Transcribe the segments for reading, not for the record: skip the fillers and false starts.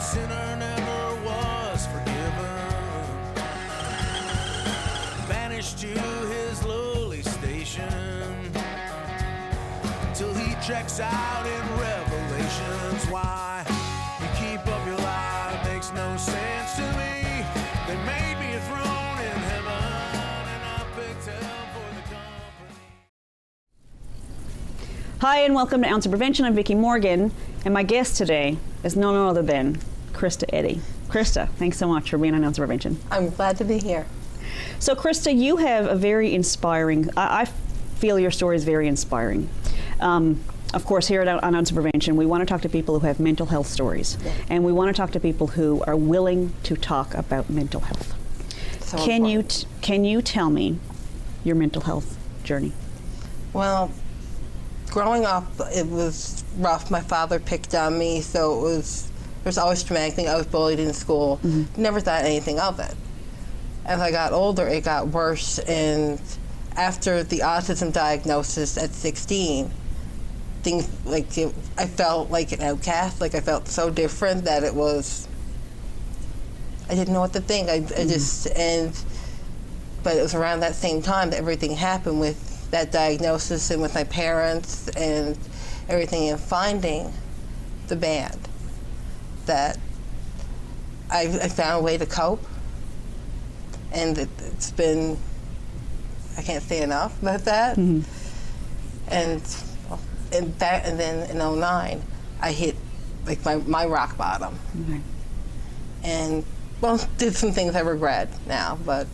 sinner never was forgiven, banished to his lowly station, till he checks out in Revelations. Why you keep up your lie makes no sense to me. They made me a throne in heaven, and I picked hell for the company. Hi, and welcome to Ounce of Prevention. I'm Vickie Morgan, and my guest today is none other than Krista Eddy. Krista, thanks so much for being on Ounce of Prevention. I'm glad to be here. So, Krista, you have a very inspiring, I feel your story is very inspiring. Of course, here on Ounce of Prevention, we want to talk to people who have mental health stories, and we want to talk to people who are willing to talk about mental health. So Can you tell me your mental health journey? Well, growing up, it was rough. My father picked on me, so there was always traumatic thing. I was bullied in school. Never thought anything of it. As I got older, it got worse, and after the autism diagnosis at 16, things I felt like an outcast. Like I felt so different that I didn't know what to think. But it was around that same time that everything happened with that diagnosis and with my parents and everything, and finding the band that I found a way to cope, and it's been, I can't say enough about that. And then in 2009, I hit like my rock bottom. And did some things I regret now, but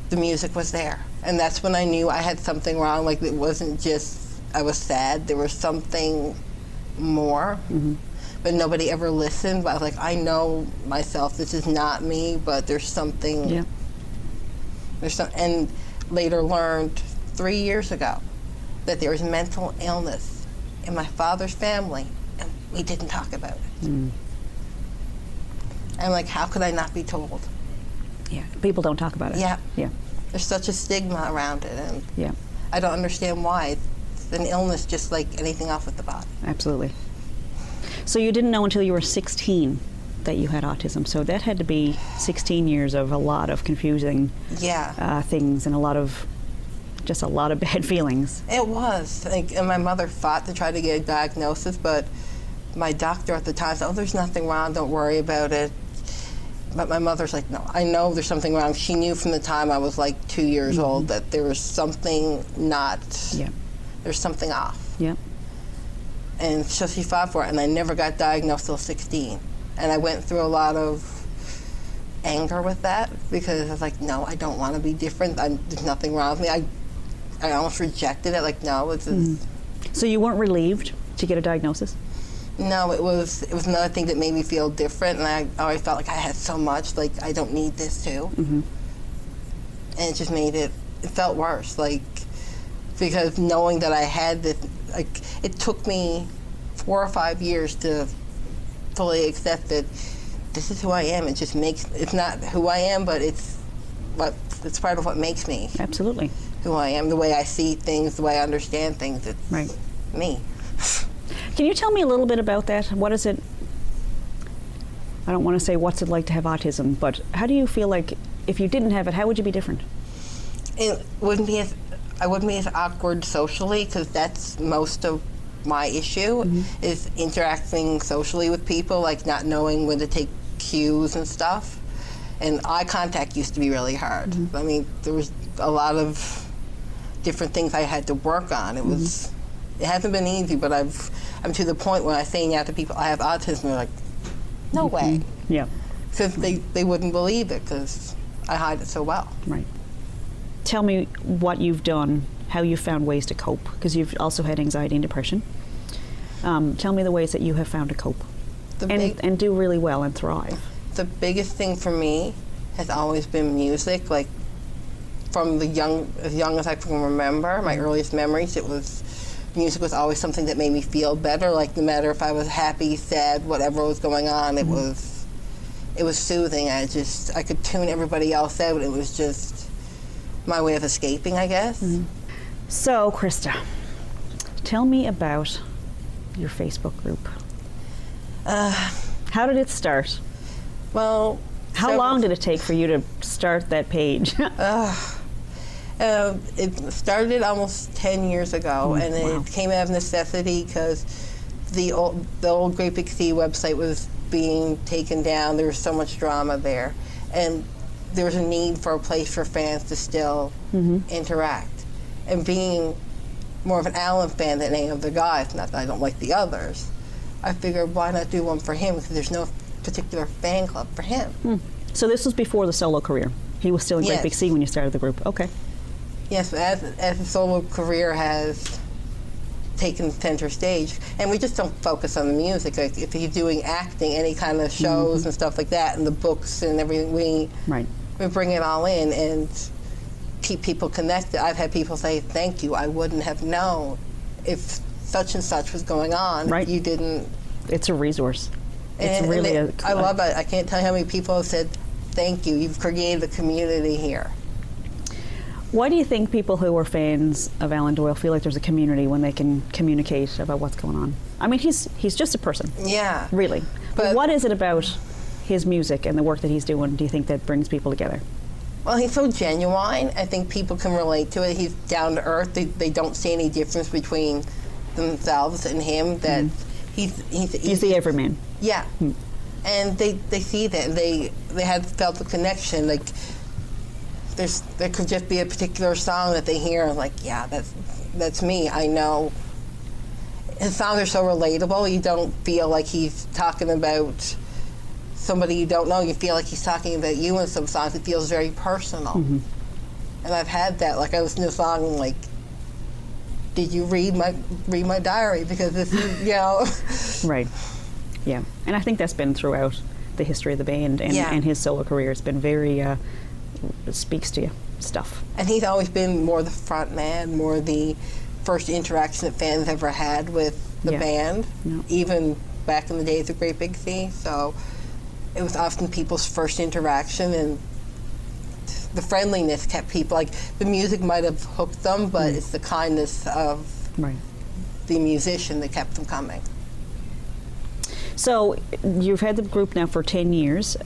the music was there. And that's when I knew I had something wrong. Like, it wasn't just I was sad, there was something more. But nobody ever listened. But I was like, I know myself, this is not me, but there's something. Yeah. And later learned 3 years ago that there was mental illness in my father's family, and we didn't talk about it. And like, how could I not be told? Yeah, people don't talk about it. Yeah. Yeah. There's such a stigma around it, and Yeah. I don't understand why. It's an illness just like anything else with the body. Absolutely. So you didn't know until you were 16 that you had autism. So that had to be 16 years of a lot of confusing things and a lot of bad feelings. It was. And my mother fought to try to get a diagnosis, but my doctor at the time said, oh, there's nothing wrong, don't worry about it. But my mother's like, no, I know there's something wrong. She knew from the time I was like 2 years old that there was something there's something off. Yeah. And so she fought for it, and I never got diagnosed till 16. And I went through a lot of anger with that, because I was like, no, I don't want to be different. There's nothing wrong with me. I almost rejected it, like, no, it's just... So you weren't relieved to get a diagnosis? No, it was another thing that made me feel different, and I always felt like I had so much, like, I don't need this too. And it just made it felt worse, like, because knowing that I had this, like, it took me 4 or 5 years to fully accept that this is who I am. It just it's not who I am, but it's part of what makes me. Absolutely. Who I am, the way I see things, the way I understand things, it's me. Can you tell me a little bit about that? What is it, I don't want to say what's it like to have autism, but how do you feel like if you didn't have it, how would you be different? I wouldn't be as awkward socially, because that's most of my issue, is interacting socially with people, like not knowing when to take cues and stuff. And eye contact used to be really hard. I mean, there was a lot of different things I had to work on. It hasn't been easy, but I'm to the point where I say now to people I have autism, they're like, no way. Yeah. Because they wouldn't believe it, because I hide it so well. Right. Tell me what you've done, how you found ways to cope, because you've also had anxiety and depression. Tell me the ways that you have found to cope and do really well and thrive. The biggest thing for me has always been music. Like, from as young as I can remember, my earliest memories, music was always something that made me feel better. Like, no matter if I was happy, sad, whatever was going on, it was soothing. I could tune everybody else out. It was just my way of escaping, I guess. So, Krista, tell me about your Facebook group. How did it start? Well, How long did it take for you to start that page? It started almost 10 years ago, and wow. it came out of necessity because the old Great Big Sea website was being taken down. There was so much drama there, and there was a need for a place for fans to still interact. And being more of an Alan fan than any of the guys, not that I don't like the others, I figured why not do one for him, because there's no particular fan club for him. So this was before the solo career. He was still in Great Yes. Big Sea when you started the group. Okay. Yes, but as the solo career has taken center stage, and we just don't focus on the music. Like if he's doing acting, any kind of shows and stuff like that, and the books and everything, we bring it all in and keep people connected. I've had people say, "Thank you. I wouldn't have known if such and such was going on. Right. You didn't." It's a resource. It's And really I love it. I can't tell you how many people have said, "Thank you. You've created a community here." Why do you think people who are fans of Alan Doyle feel like there's a community when they can communicate about what's going on? I mean, he's just a person. Yeah. Really. But what is it about his music and the work that he's doing, do you think, that brings people together? Well, he's so genuine. I think people can relate to it. He's down to earth. They don't see any difference between themselves and him. That he's the everyman. Yeah. And they see that. They have felt the connection. Like there could just be a particular song that they hear and like, yeah, that's me. I know. His songs are so relatable. You don't feel like he's talking about somebody you don't know. You feel like he's talking about you in some songs. It feels very personal. And I've had that. Like I listened to a song and like, did you read my diary? Because this is, you know. Right. Yeah. And I think that's been throughout the history of the band and his solo career. It's been very speaks to you stuff. And he's always been more the front man, more the first interaction that fans ever had with the band, even back in the days of Great Big Sea. So it was often people's first interaction, and the friendliness kept people, like the music might have hooked them, but it's the kindness of the musician that kept them coming. So you've had the group now for 10 years.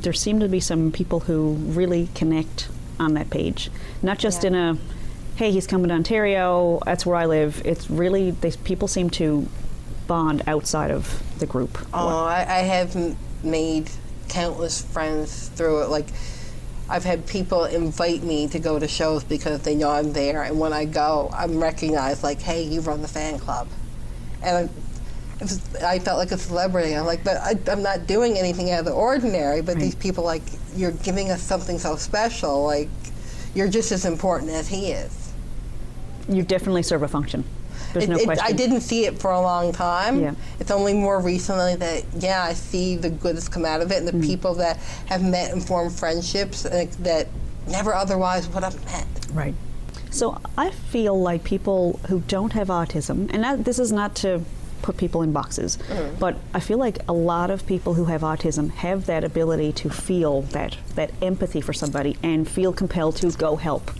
There seem to be some people who really connect on that page, not just in a, hey, he's coming to Ontario, that's where I live. It's really, people seem to bond outside of the group. Oh, I have made countless friends through it. Like, I've had people invite me to go to shows because they know I'm there, and when I go, I'm recognized like, hey, you run the fan club. And I felt like a celebrity. I'm like, but I'm not doing anything out of the ordinary, but these people, like, you're giving us something so special, like, you're just as important as he is. You definitely serve a function. There's no question. I didn't see it for a long time. Yeah. It's only more recently that, I see the good that's come out of it, and the people that have met and formed friendships that never otherwise would have met. Right. So I feel like people who don't have autism, and this is not to put people in boxes, but I feel like a lot of people who have autism have that ability to feel that empathy for somebody and feel compelled to go help.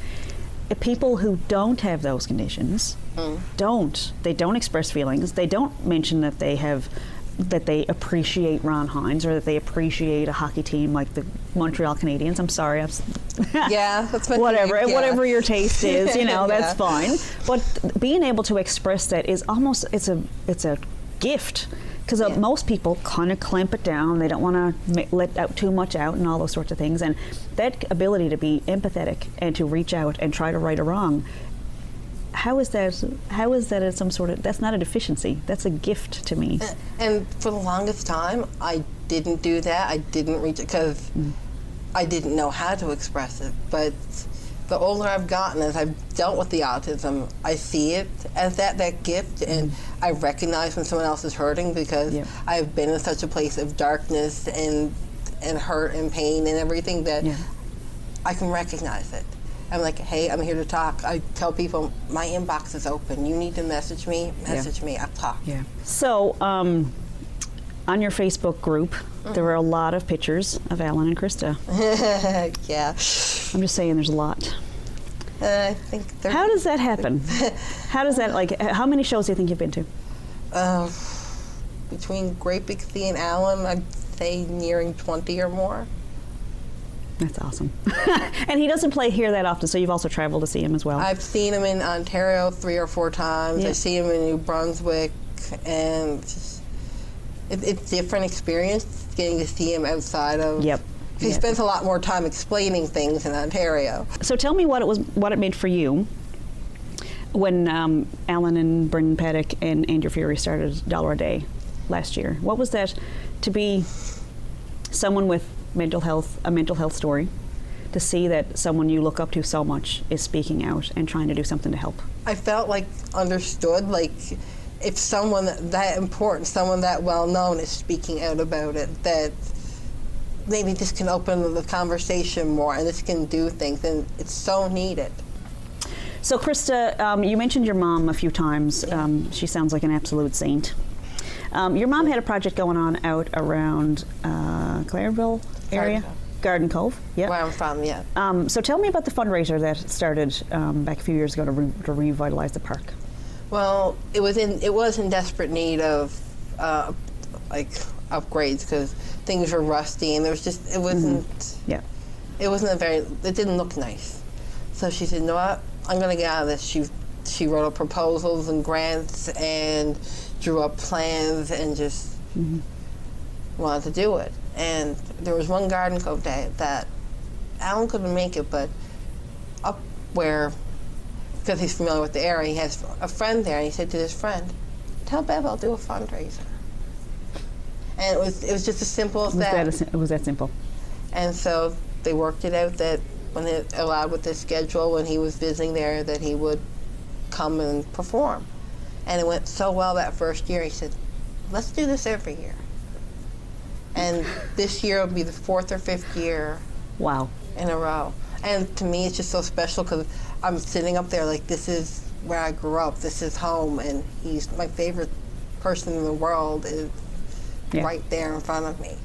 People who don't have those conditions don't express feelings. They don't mention that they appreciate Ron Hines or that they appreciate a hockey team like the Montreal Canadiens. I'm sorry, that's whatever your taste is, that's fine. But being able to express that is almost it's a gift, because most people kind of clamp it down. They don't want to let out too much out and all those sorts of things. And that ability to be empathetic and to reach out and try to right a wrong, how is that some sort of, that's not a deficiency, that's a gift to me. And for the longest time, I didn't do that. I didn't reach it because I didn't know how to express it. But the older I've gotten, as I've dealt with the autism, I see it as that gift, and I recognize when someone else is hurting, because I've been in such a place of darkness and hurt and pain and everything that I can recognize it. I'm like, hey, I'm here to talk. I tell people, my inbox is open. You need to message me, I'll talk. Yeah. So, on your Facebook group, there are a lot of pictures of Alan and Krista. Yeah. I'm just saying there's a lot. I think How does that happen? How does that, how many shows do you think you've been to? between Great Big Sea and Alan, I'd say nearing 20 or more. That's awesome. And he doesn't play here that often, so you've also traveled to see him as well. I've seen him in Ontario 3 or 4 times. Yeah. I see him in New Brunswick, and it's different experience getting to see him outside of. Yep. He spends a lot more time explaining things in Ontario. So tell me what it made for you when Alan and Brendan Paddock and Andrew Fury started $1 a Day last year. What was that to be someone with a mental health story, to see that someone you look up to so much is speaking out and trying to do something to help? I felt like understood, like if someone that important, someone that well known is speaking out about it, that maybe this can open the conversation more and this can do things, and it's so needed. So Krista, you mentioned your mom a few times. She sounds like an absolute saint. Your mom had a project going on out around Clareville area? Garden Cove, yeah. Where I'm from, yeah. So tell me about the fundraiser that started back a few years ago to revitalize the park. Well, it was in desperate need of like upgrades because things were rusty and there was just, it wasn't it didn't look nice. So she said, you know what, I'm going to get out of this. She wrote up proposals and grants and drew up plans and just wanted to do it. And there was one Garden Cove day that Alan couldn't make it, but up where, because he's familiar with the area, he has a friend there, and he said to his friend, tell Bev I'll do a fundraiser. And it was just as simple as that. It was that simple. And so they worked it out that when it allowed with the schedule, when he was visiting there, that he would come and perform. And it went so well that first year, he said, let's do this every year. And this year will be the 4th or 5th year in a row. And to me, it's just so special because I'm sitting up there like, this is where I grew up, this is home, and he's my favorite person in the world is right there in front of me.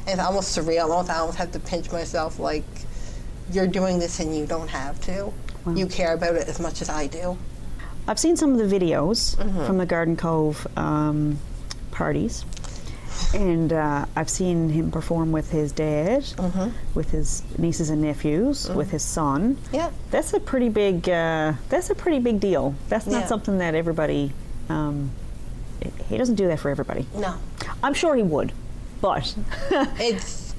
And it's almost surreal. I almost have to pinch myself like, you're doing this and you don't have to. Wow. You care about it as much as I do. I've seen some of the videos from the Garden Cove parties. And I've seen him perform with his dad, with his nieces and nephews, with his son. Yeah, that's a pretty big. That's a pretty big deal. That's not something that everybody. He doesn't do that for everybody. No, I'm sure he would, but it's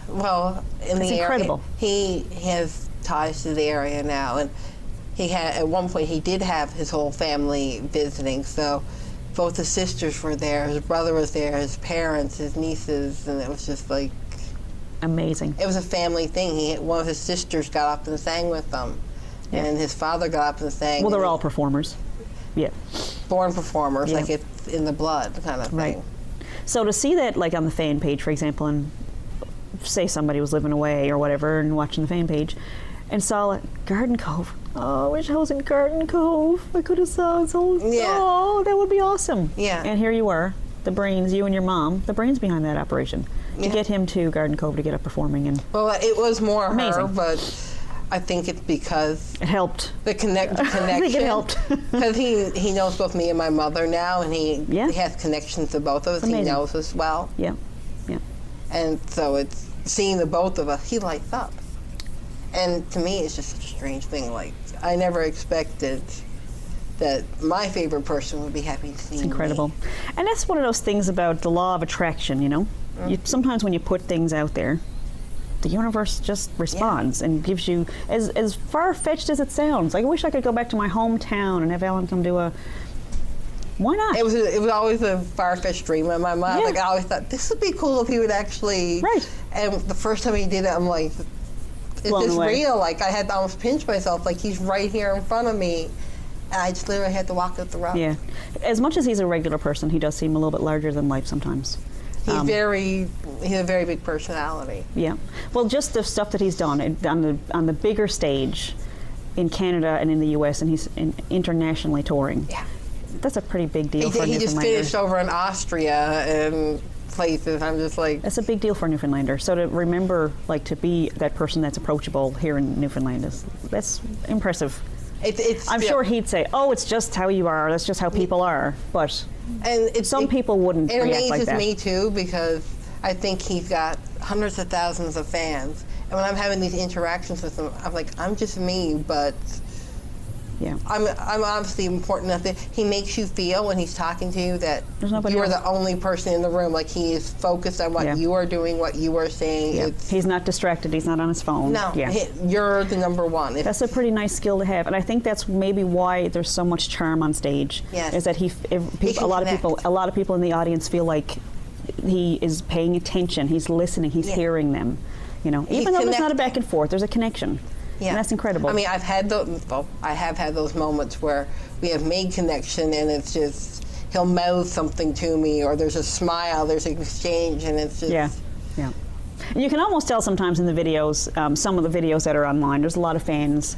in the incredible. Area, he has ties to the area now, and he had at one point he did have his whole family visiting. So both his sisters were there, his brother was there, his parents, his nieces, and it was just like amazing. It was a family thing. One of his sisters got up and sang with them, and his father got up and sang. Well, they're all performers. Yeah. Born performers, like it's in the blood kind of thing. Right. So to see that, like on the fan page, for example, and say somebody was living away or whatever and watching the fan page and saw it, Garden Cove. Oh, I wish I was in Garden Cove. I could have saw it. Oh, that would be awesome. Yeah. And here you were, the brains, you and your mom, the brains behind that operation, to get him to Garden Cove to get up performing. And well, it was more amazing. Her, but I think it's because it helped. The connection. I think it helped. Because he knows both me and my mother now, and he has connections to both of us. Amazing. He knows us well. Yeah, yeah. And so it's seeing the both of us, he lights up. And to me, it's just a strange thing. Like, I never expected that my favorite person would be happy to see me. It's incredible. And that's one of those things about the law of attraction, you know? Sometimes when you put things out there, the universe just responds and gives you, as far-fetched as it sounds. Like, I wish I could go back to my hometown and have Alan come do a... Why not? It was always a far-fetched dream in my mind. Yeah. Like, I always thought, this would be cool if he would actually... Right. And the first time he did it, I'm like... Is this real? Like, I had to almost pinch myself, like he's right here in front of me, and I just literally had to walk up the road. Yeah. As much as he's a regular person, he does seem a little bit larger than life sometimes. He's a very big personality. Yeah. Well, just the stuff that he's done on the bigger stage in Canada and in the U.S., and he's internationally touring. Yeah. That's a pretty big deal for a Newfoundlander. He just finished over in Austria and places. I'm just like... That's a big deal for a Newfoundlander. So to remember, like, to be that person that's approachable here in Newfoundland, that's impressive. I'm sure he'd say, "Oh, it's just how you are. That's just how people are." But some people wouldn't react like that. It amazes me too, because I think he's got hundreds of thousands of fans, and when I'm having these interactions with him, I'm like, I'm just me, but yeah, I'm obviously important enough that he makes you feel when he's talking to you that you are the only person in the room. Like, he is focused on what you are doing, what you are saying. Yeah. He's not distracted. He's not on his phone. No, you're the number one. That's a pretty nice skill to have, and I think that's maybe why there's so much charm on stage. Yes. Is that a lot of people in the audience feel like he is paying attention. He's listening. He's hearing them. You know, even though there's not a back and forth, there's a connection. Yeah. And that's incredible. I mean, I have had those moments where we have made connection, and it's just, he'll mouth something to me, or there's a smile, there's an exchange, and it's just... Yeah. And you can almost tell sometimes in the videos, some of the videos that are online, there's a lot of fans,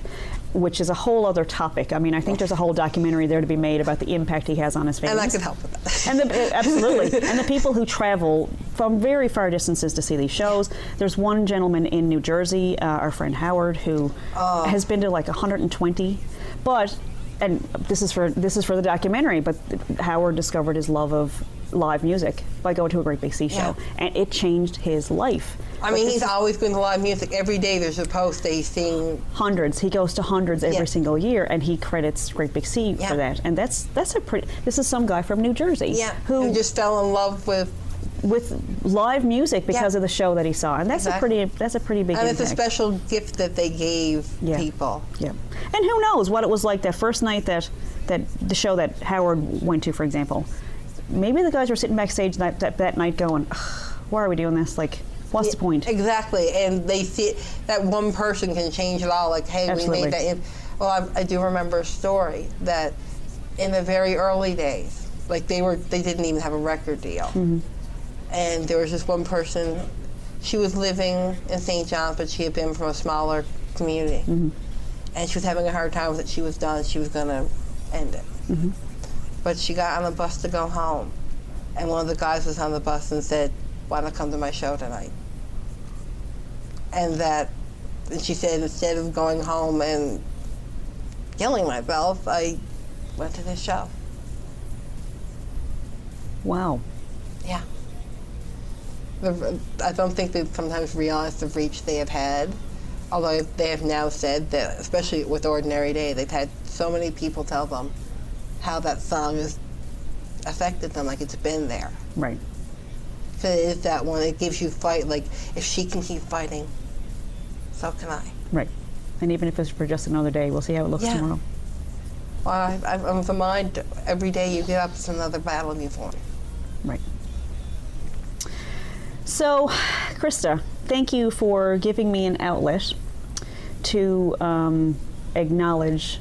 which is a whole other topic. I mean, I think there's a whole documentary there to be made about the impact he has on his fans. And I could help with that. Absolutely. And the people who travel from very far distances to see these shows. There's one gentleman in New Jersey, our friend Howard, who has been to like 120. And this is for the documentary, but Howard discovered his love of live music by going to a Great Big Sea show, and it changed his life. I mean, he's always going to live music. Every day there's a post that he's seeing hundreds. He goes to hundreds every single year, and he credits Great Big Sea for that. And this is some guy from New Jersey who just fell in love with live music because of the show that he saw, and that's a pretty big and impact. It's a special gift that they gave people. Yeah, and who knows what it was like that first night that the show that Howard went to, for example. Maybe the guys were sitting backstage that night going, "Why are we doing this? Like, what's the point?" Exactly, and they see that one person can change it all. Like, hey, we made that. Well, I do remember a story that in the very early days, like they didn't even have a record deal. Mm-hmm. And there was this one person, she was living in St. John's, but she had been from a smaller community. Mm-hmm. And she was having a hard time with it. She was done. She was going to end it. Mm-hmm. But she got on the bus to go home. And one of the guys was on the bus and said, "Why not come to my show tonight?" And she said, instead of going home and killing myself, I went to this show. Wow. Yeah. I don't think they sometimes realize the reach they have had, although they have now said that, especially with Ordinary Day, they've had so many people tell them how that song has affected them, like it's been there. Right. So it is that one, it gives you fight, like if she can keep fighting, so can I. Right. And even if it's for just another day, we'll see how it looks tomorrow. Well, I'm of the mind, every day you get up, it's another battle you've won. Right. So, Krista, thank you for giving me an outlet to acknowledge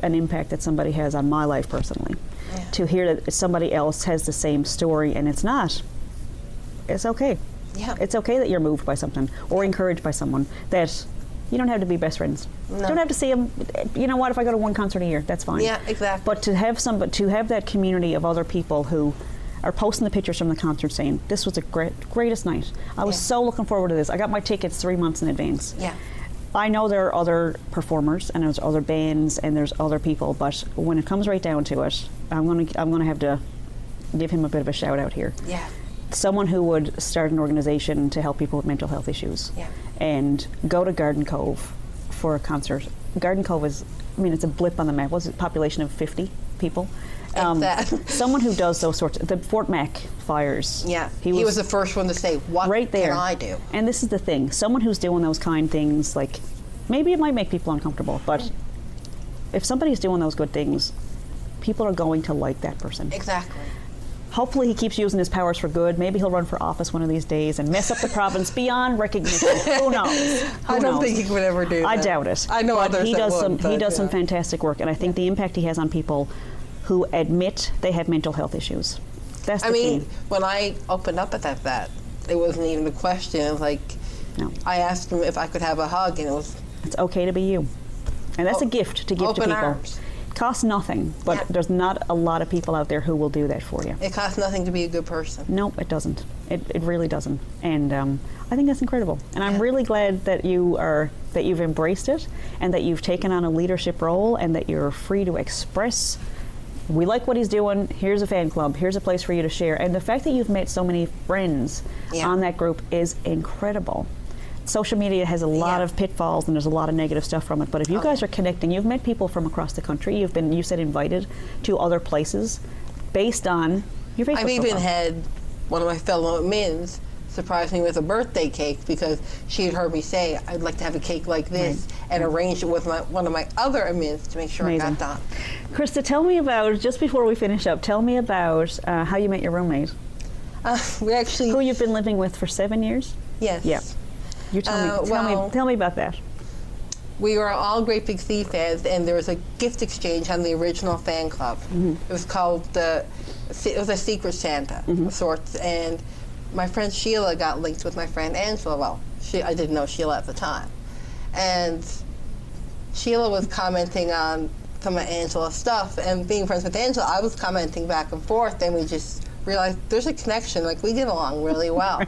an impact that somebody has on my life personally. Yeah. To hear that somebody else has the same story and it's not. It's okay. Yeah. It's okay that you're moved by something or encouraged by someone. That you don't have to be best friends. No. You don't have to see them. You know what? If I go to one concert a year, that's fine. Yeah, exactly. But to have that community of other people who are posting the pictures from the concert saying, "This was the greatest night. I was so looking forward to this. I got my tickets 3 months in advance." Yeah. I know there are other performers and there's other bands and there's other people, but when it comes right down to it, I'm gonna have to give him a bit of a shout out here. Yeah. Someone who would start an organization to help people with mental health issues. Yeah. And go to Garden Cove for a concert. Garden Cove is, it's a blip on the map. What's it, population of 50 people? Someone who does those sorts of, the Fort Mac fires. Yeah, he was the first one to say, what right there. Can I do? And this is the thing, someone who's doing those kind things, like, maybe it might make people uncomfortable, but if somebody's doing those good things, people are going to like that person. Exactly. Hopefully he keeps using his powers for good. Maybe he'll run for office one of these days and mess up the province beyond recognition. Who knows? I don't think he would ever do that. I doubt it. I know but others he that does would, he does some fantastic work, and I think the impact he has on people who admit they have mental health issues. That's the key. When I opened up at that, it wasn't even a question. It was like, I asked him if I could have a hug, and it was... It's okay to be you. And that's a gift to give to people. Open arms. costs nothing, but Yeah. there's not a lot of people out there who will do that for you. It costs nothing to be a good person. No, it doesn't. It really doesn't. And I think that's incredible. And I'm really glad that you've embraced it, and that you've taken on a leadership role, and that you're free to express. We like what he's doing. Here's a fan club. Here's a place for you to share. And the fact that you've met so many friends on that group is incredible. Social media has a lot of pitfalls, and there's a lot of negative stuff from it. But if you guys are connecting, you've met people from across the country. You've been, you said, invited to other places based on your Facebook I've even profile. had one of my fellow admins surprise me with a birthday cake because she had heard me say I'd like to have a cake like this, and arranged it with one of my other admins to make sure Amazing. it got done. Krista, tell me about, just before we finish up, tell me about how you met your roommate, We actually, who you've been living with for 7 years. yes. Yeah. You tell tell me about that. We were all great big sea fans, and there was a gift exchange on the original fan club. It was called it was a Secret Santa of sorts, and my friend Sheila got linked with my friend Angela. Well, I didn't know Sheila at the time, and Sheila was commenting on some of Angela's stuff, and being friends with Angela, I was commenting back and forth, and we just realized there's a connection. Like, we get along really well.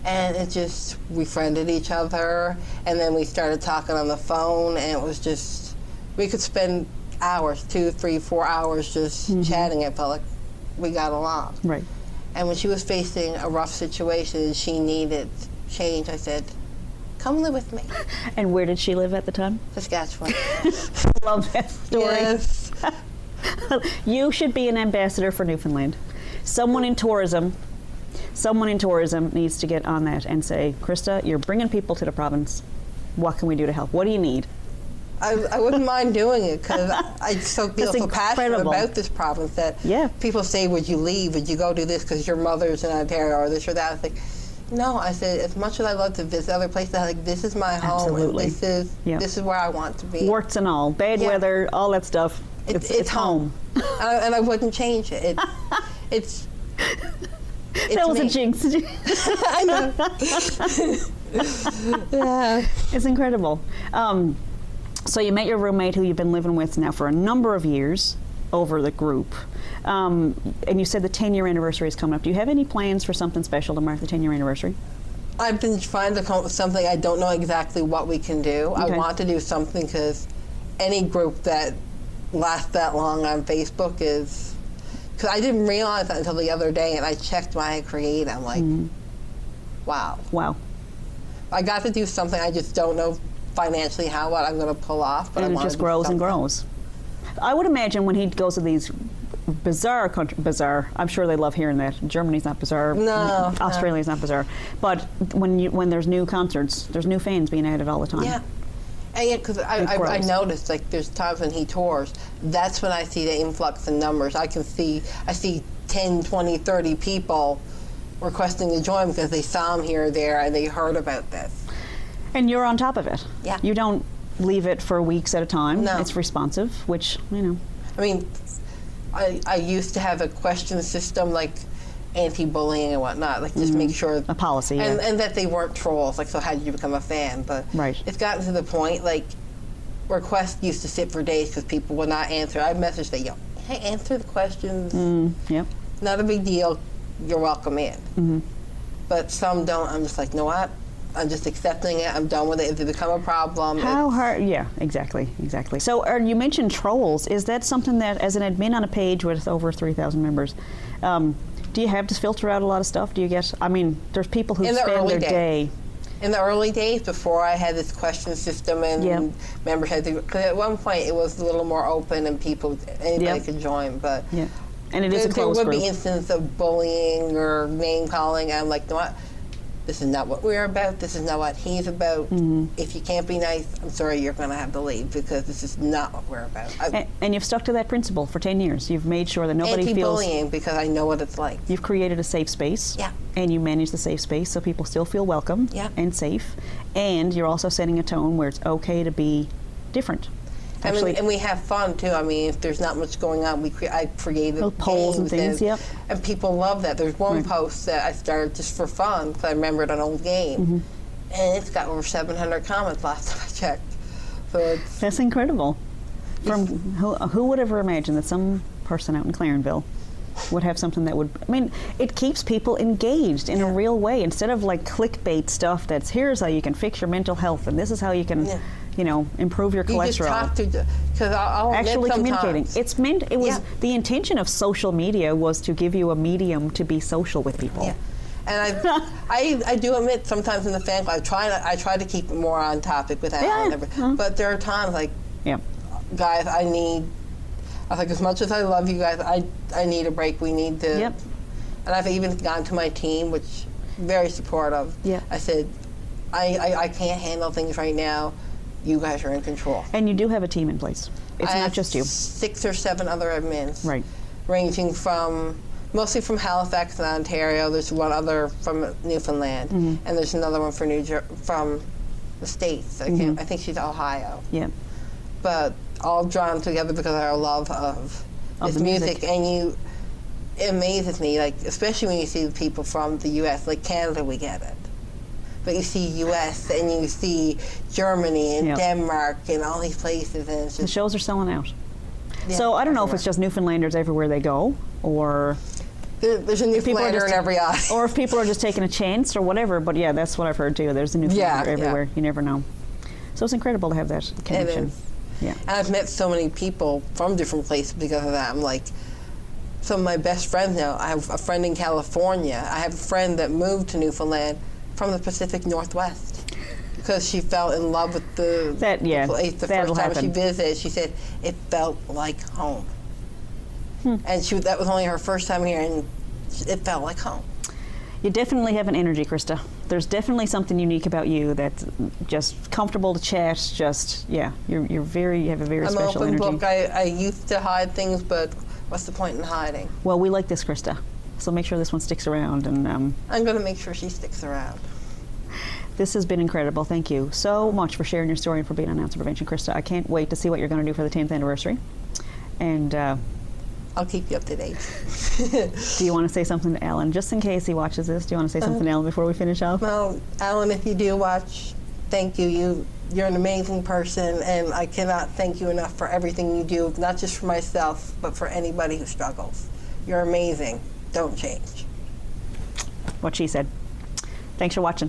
And it just, we friended each other, and then we started talking on the phone, and it was just, we could spend hours, 2, 3, 4 hours just chatting. It felt like we got along. Right. And when she was facing a rough situation and she needed change, I said, come live with me. And where did she live at the time? Saskatchewan. Love that story. Yes. You should be an ambassador for Newfoundland. Someone in tourism needs to get on that and say, Krista, you're bringing people to the province. What can we do to help? What do you need? I wouldn't mind doing it because I feel so passionate about this province that people say, would you leave? Would you go do this because your mother's in Ontario or this or that? I think, no, I said, as much as I love to visit other places, I like, this is my home. Absolutely. And this is where I want to be. Warts and all, bad weather, all that stuff. It's home. And I wouldn't change it. It's that was me. a jinx. I know. Yeah. It's incredible. So you met your roommate, who you've been living with now for a number of years, over the group. And you said the 10-year anniversary is coming up. Do you have any plans for something special to mark the 10-year anniversary? I've been trying to come up with something. I don't know exactly what we can do. Okay. I want to do something because any group that lasts that long on Facebook is... Because I didn't realize that until the other day, and I checked what I created. I'm like, wow. Wow. I got to do something. I just don't know financially what I'm going to pull off. But And I it just grows and grows. I would imagine when he goes to these bizarre, I'm sure they love hearing that. Germany's not bizarre. No. Australia's not bizarre. But when there's new concerts, there's new fans being added all the time. Yeah. And yeah, because I noticed, like, there's times when he tours, that's when I see the influx in numbers. I see 10, 20, 30 people requesting to join because they saw him here or there and they heard about this. And you're on top of it. Yeah. You don't leave it for weeks at a time. No. It's responsive, which, you know. I mean, I used to have a question system, like anti-bullying and whatnot, like just make sure... A policy, and that they weren't trolls, like, so how did you become a fan? But it's gotten to the point, like, requests used to sit for days because people would not answer. I messaged them, hey, answer the questions. Yep. Not a big deal. You're welcome in. But some don't. I'm just like, you know what? I'm just accepting it. I'm done with it. If it become a problem... How hard? Yeah, exactly. So you mentioned trolls. Is that something that, as an admin on a page with over 3,000 members, do you have to filter out a lot of stuff? Do you get, I mean, there's people who spend their day. In the early days, before I had this question system and members had to, because at one point it was a little more open and anybody could join, but and it is a closed there would group. be instances of bullying or name calling. I'm like, you know what? This is not what we're about. This is not what he's about. If you can't be nice, I'm sorry, you're going to have to leave because this is not what we're about. And you've stuck to that principle for 10 years. You've made sure that nobody feels... Anti-bullying, because I know what it's like. You've created a safe space. Yeah. And you manage the safe space so people still feel welcome and safe. And you're also setting a tone where it's okay to be different. Actually, and we have fun too. I mean, if there's not much going on, I created polls and things. And people love that. There's one post that I started just for fun because I remembered an old game, and it's got over 700 comments last time I checked. So that's incredible. From who would ever imagine that some person out in Clarenville would have something that would, I mean, it keeps people engaged in a real way instead of like clickbait stuff that's here's how you can fix your mental health and this is how you can, you know, improve your cholesterol. You just talk to, because I'll actually communicating. It's meant, it was, Yeah. the intention of social media was to give you a medium to be social with people. Yeah. And I do admit sometimes in the fan club, I try to keep it more on topic with Alan. But there are times like, guys, I was like, as much as I love you guys, I need a break. We need to. Yep. And I've even gone to my team, which very supportive. Yeah. I said, I can't handle things right now. You guys are in control. And you do have a team in place. It's I not have just you. 6 or 7 other admins. Right. Ranging from, mostly from Halifax and Ontario. There's one other from Newfoundland. And there's another one from the States. I think she's Ohio. Yeah. But all drawn together because of our love of this the music. And it amazes me, like, especially when you see the people from the U.S., like Canada, we get it. But you see U.S. and you see Germany and Denmark and all these places, and it's just... The shows are selling out. Yeah, so I don't know if everywhere. it's just Newfoundlanders everywhere they go, or... There's a Newfoundlander in every eye. Or if people are just taking a chance or whatever, but yeah, that's what I've heard too. There's a Newfoundlander everywhere. You never know. So it's incredible to have that connection. It is. Yeah. And I've met so many people from different places because of that. I'm like, some of my best friends now, I have a friend in California. I have a friend that moved to Newfoundland from the Pacific Northwest because she fell in love with the place. The first time she visited, she said it felt like home. And that was only her first time here, and it felt like home. You definitely have an energy, Krista. There's definitely something unique about you that's just comfortable to chat. Just you have a very special I'm an energy. open book. I used to hide things, but what's the point in hiding? Well, we like this, Krista. So make sure this one sticks around. And I'm going to make sure she sticks around. This has been incredible. Thank you so much for sharing your story and for being on Answer Prevention, Krista. I can't wait to see what you're going to do for the 10th anniversary. And I'll keep you up to date. do you want to say something to Alan, just in case he watches this? Do you want to say something to Alan before we finish off? Well, Alan, if you do watch, thank you. You're an amazing person, and I cannot thank you enough for everything you do, not just for myself, but for anybody who struggles. You're amazing. Don't change. What she said. Thanks for watching.